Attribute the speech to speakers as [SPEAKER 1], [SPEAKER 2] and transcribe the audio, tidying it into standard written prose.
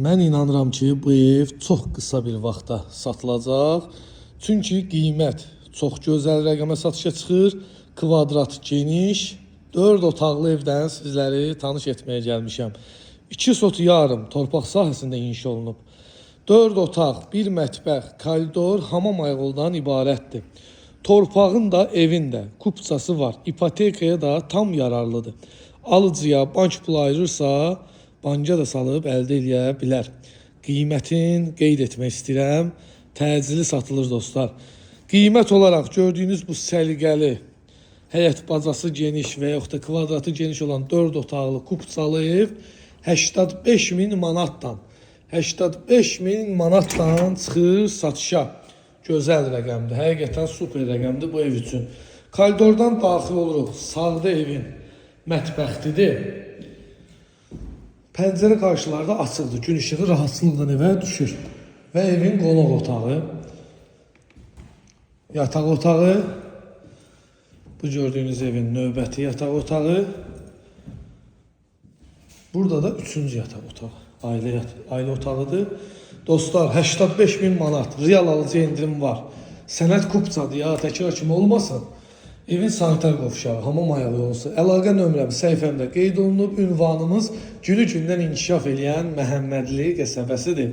[SPEAKER 1] Mən inanıram ki, bu ev çox qısa bir vaxtda satılacaq. Çünki qiymət çox gözəl rəqəmə satışa çıxır. Kvadrat geniş, 4 otaqlı evdən sizləri tanış etməyə gəlmişəm. 2 sot yarım torpaq sahəsində inşa olunub. 4 otaq, 1 mətbəx, koridor, hamam ayğıldan ibarətdir. Torpağın da evin də kupçası var. İpotekaya da tam yararlıdır. Alıcıya bank pulu ayırırsa, banka da salıb əldə edə bilər. Qiymətin qeyd etmək istəyirəm. Təcili satılır dostlar. Qiymət olaraq gördüyünüz bu səliqəli, həyət bacası geniş və yaxud da kvadratı geniş olan 4 otaqlı kupçalı ev 85.000 manatdan 85.000 manatdan çıxır satışa. Gözəl rəqəmdir. Həqiqətən super rəqəmdir bu ev üçün. Koridordan daxil oluruq. Sağda evin mətbəxtidir. Pəncərə qarşılarda açıqdır. Gün işığı rahatçılıqla evə düşür. Və evin qonaq otağı, yataq otağı, bu gördüyünüz evin növbəti yataq otağı, burada da 3-cü yataq otağı, ailə otağıdır. Dostlar, 85.000 manat real alıcı indirim var. Sənət kupçadır ya, təkrar kimi olmasın. Evin sanitar qovşağı, hamam ayağı olsun. Əlaqə nömrəmi səhifəmdə qeyd olunub, ünvanımız günü gündən inkişaf edən Məhəmmədli qəsəbəsidir.